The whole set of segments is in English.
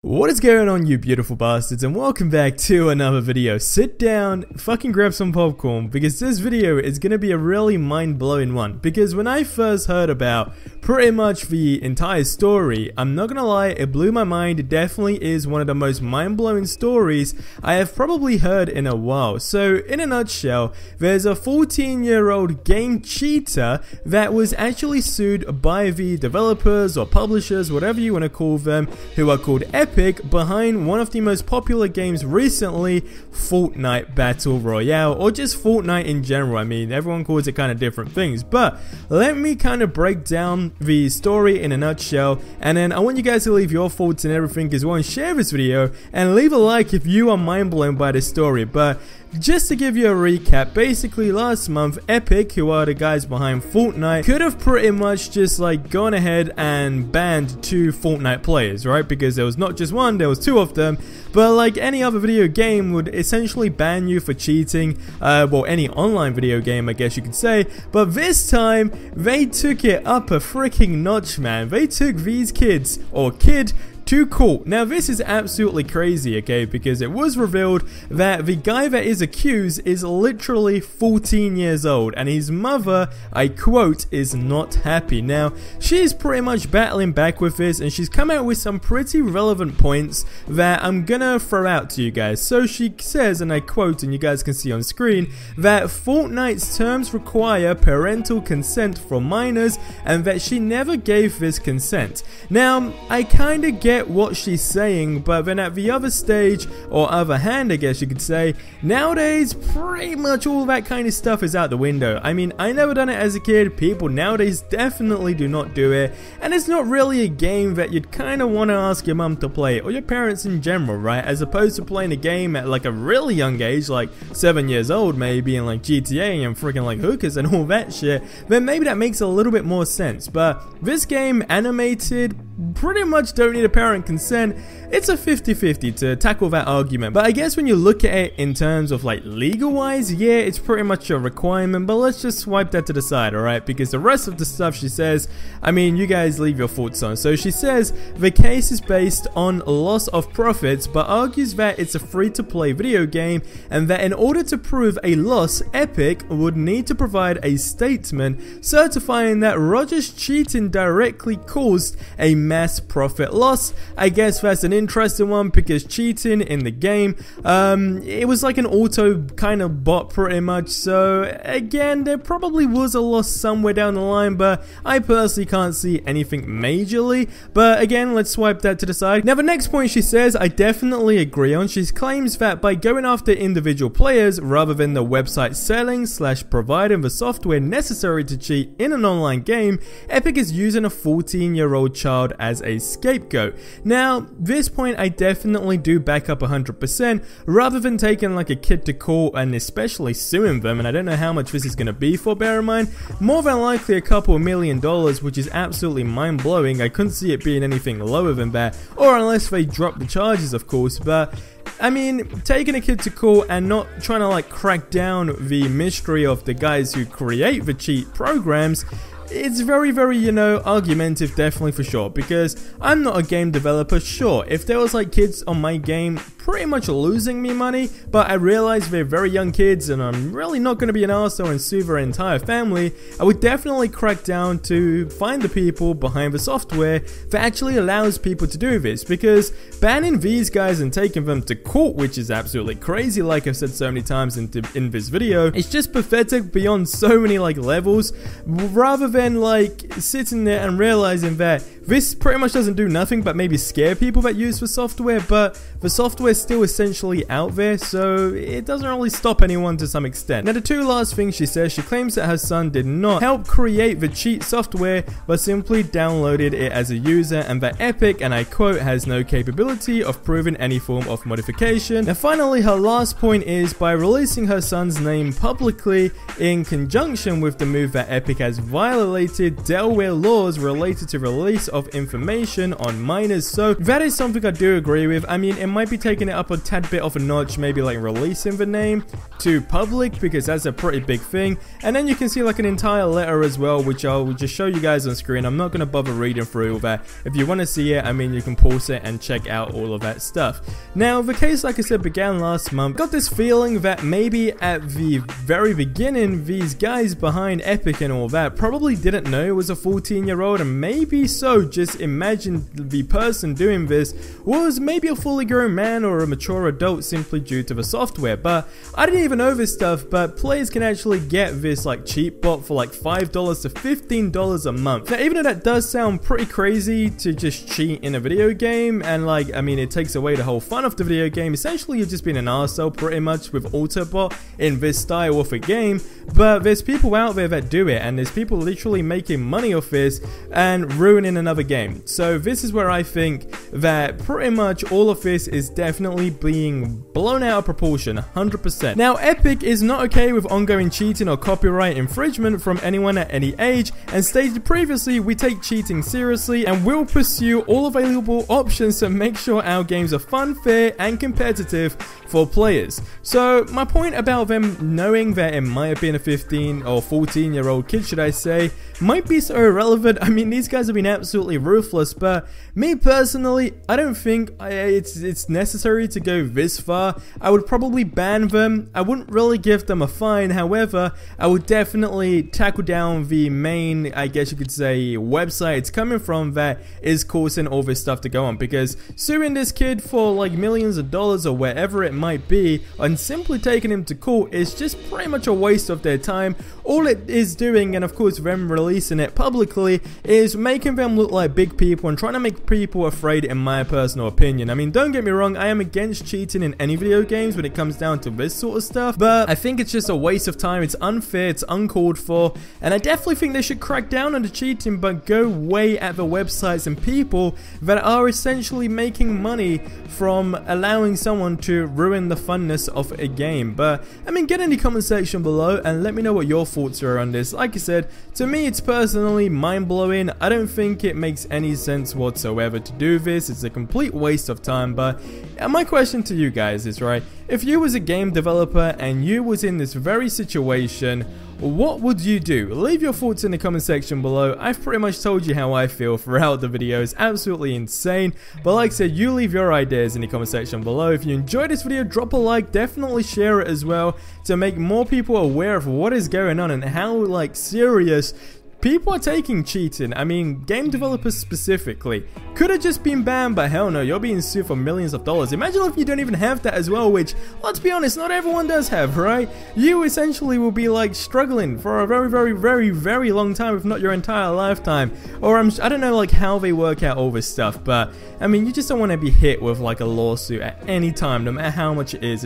What is going on, you beautiful bastards, and welcome back to another video. Sit down, fucking grab some popcorn, because this video is going to be a really mind-blowing one. Because when I first heard about pretty much the entire story, I'm not gonna lie, it blew my mind. It definitely is one of the most mind-blowing stories I have probably heard in a while. So, in a nutshell, there's a 14-year-old game cheater that was actually sued by the developers or publishers, whatever you want to call them, who are called Epic, behind one of the most popular games recently, Fortnite Battle Royale, or just Fortnite in general. I mean, everyone calls it kind of different things, but let me kind of break down the story in a nutshell, and then I want you guys to leave your thoughts and everything as well, and share this video, and leave a like if you are mind blown by this story. But just to give you a recap, basically last month, Epic, who are the guys behind Fortnite, could have pretty much just like gone ahead and banned 2 Fortnite players, right? Because there was not just one, there was 2 of them. But like any other video game would essentially ban you for cheating, well, any online video game, I guess you could say. But this time, they took it up a freaking notch, man. They took these kids, or kid, to court. Now this is absolutely crazy, okay, because it was revealed that the guy that is accused is literally 14 years old, and his mother, I quote, is not happy. Now she's pretty much battling back with this, and she's come out with some pretty relevant points that I'm gonna throw out to you guys. So she says, and I quote, and you guys can see on screen, that Fortnite's terms require parental consent from minors, and that she never gave this consent. Now I kinda get what she's saying, but then at the other stage, or other hand I guess you could say, nowadays pretty much all that kind of stuff is out the window. I mean, I never done it as a kid, people nowadays definitely do not do it, and it's not really a game that you'd kind of want to ask your mum to play, or your parents in general, right? As opposed to playing a game at like a really young age, like 7 years old maybe, and like GTA and freaking like hookers and all that shit, then maybe that makes a little bit more sense. But this game, animated, pretty much don't need a parent consent. It's a 50-50 to tackle that argument. But I guess when you look at it in terms of like legal wise, yeah, it's pretty much a requirement, but let's just swipe that to the side, alright? Because the rest of the stuff she says, I mean, you guys leave your thoughts on. So she says the case is based on loss of profits, but argues that it's a free-to-play video game, and that in order to prove a loss, Epic would need to provide a statement certifying that Roger's cheating directly caused a mass profit loss. I guess that's an interesting one, because cheating in the game, it was like an auto kind of bot pretty much. So again, there probably was a loss somewhere down the line, but I personally can't see anything majorly. But again, let's swipe that to the side. Now the next point she says I definitely agree on. She claims that by going after individual players rather than the website selling / providing the software necessary to cheat in an online game, Epic is using a 14-year-old child as a scapegoat. Now this point I definitely do back up 100%, rather than taking like a kid to court and especially suing them, and I don't know how much this is going to be for, bear in mind, more than likely a couple $1 million, which is absolutely mind-blowing. I couldn't see it being anything lower than that, or unless they drop the charges, of course. But I mean, taking a kid to court and not trying to like crack down the mystery of the guys who create the cheat programs, it's very, you know, argumentative, definitely, for sure, because I'm not a game developer. Sure, if there was like kids on my game pretty much losing me money, but I realize they're very young kids and I'm really not going to be an arsehole and sue their entire family, I would definitely crack down to find the people behind the software that actually allows people to do this, because banning these guys and taking them to court, which is absolutely crazy, like I've said so many times in this video, it's just pathetic beyond so many like levels, rather than like sitting there and realizing that this pretty much doesn't do nothing but maybe scare people that use the software, but the software is still essentially out there, so it doesn't really stop anyone to some extent. Now the 2 last things she says, she claims that her son did not help create the cheat software, but simply downloaded it as a user, and that Epic, and I quote, has no capability of proving any form of modification. Now finally, her last point is, by releasing her son's name publicly in conjunction with the move that Epic has violated Delaware laws related to release of information on minors. So that is something I do agree with. I mean, it might be taking it up a tad bit of a notch, maybe like releasing the name to public, because that's a pretty big thing. And then you can see like an entire letter as well, which I'll just show you guys on screen. I'm not going to bother reading through all that. If you want to see it, I mean, you can pause it and check out all of that stuff. Now, the case, like I said, began last month. Got this feeling that maybe at the very beginning, these guys behind Epic and all that probably didn't know it was a 14-year-old, and maybe so. Just imagine the person doing this was maybe a fully grown man or a mature adult simply due to the software. But I didn't even know this stuff, but players can actually get this like cheat bot for like $5 to $15 a month. Now, even though that does sound pretty crazy to just cheat in a video game, and like, I mean, it takes away the whole fun of the video game. Essentially, you're just being an arsehole pretty much with Autobot in this style of a game. But there's people out there that do it, and there's people literally making money off this and ruining another game. So this is where I think that pretty much all of this is definitely being blown out of proportion, 100%. Now, Epic is not okay with ongoing cheating or copyright infringement from anyone at any age, and stated previously, we take cheating seriously and will pursue all available options to make sure our games are fun, fair, and competitive for players. So my point about them knowing that it might have been a 15 or 14-year-old kid, should I say, might be so irrelevant. I mean, these guys have been absolutely ruthless, but me personally, I don't think it's necessary to go this far. I would probably ban them. I wouldn't really give them a fine. However, I would definitely tackle down the main, I guess you could say, website it's coming from that is causing all this stuff to go on, because suing this kid for like millions of dollars or whatever it might be and simply taking him to court is just pretty much a waste of their time. All it is doing, and of course them releasing it publicly, is making them look like big people and trying to make people afraid, in my personal opinion. I mean, don't get me wrong, I am against cheating in any video games when it comes down to this sort of stuff, but I think it's just a waste of time. It's unfair, it's uncalled for, and I definitely think they should crack down on the cheating, but go way at the websites and people that are essentially making money from allowing someone to ruin the funness of a game. But I mean, get in the comment section below and let me know what your thoughts are on this. Like I said, to me it's personally mind-blowing. I don't think it makes any sense whatsoever to do this. It's a complete waste of time. But my question to you guys is, right, if you was a game developer and you was in this very situation, what would you do? Leave your thoughts in the comment section below. I've pretty much told you how I feel throughout the video. It's absolutely insane. But like I said, you leave your ideas in the comment section below. If you enjoyed this video, drop a like. Definitely share it as well to make more people aware of what is going on and how like serious people are taking cheating. I mean, game developers specifically could have just been banned, but hell no, you're being sued for millions of dollars. Imagine if you don't even have that as well, which, let's be honest, not everyone does have, right? You essentially will be like struggling for a very long time, if not your entire lifetime. Or I don't know like how they work out all this stuff, but I mean, you just don't want to be hit with like a lawsuit at any time, no matter how much it is.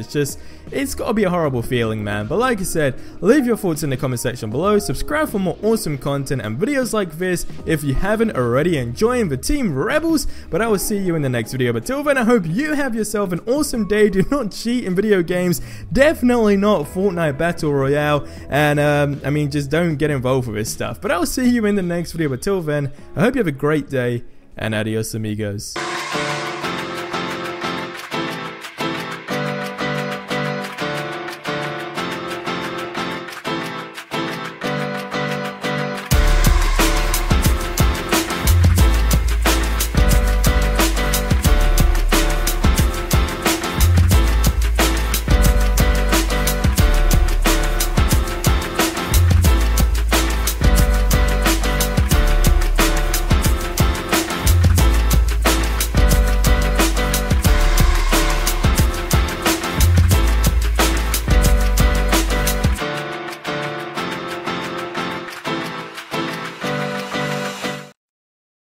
It's got to be a horrible feeling, man. But like I said, leave your thoughts in the comment section below. Subscribe for more awesome content and videos like this if you haven't already, and join the Team Rebels. But I will see you in the next video. But till then, I hope you have yourself an awesome day. Do not cheat in video games. Definitely not Fortnite Battle Royale. And I mean, just don't get involved with this stuff. But I will see you in the next video. But till then, I hope you have a great day, and adios amigos.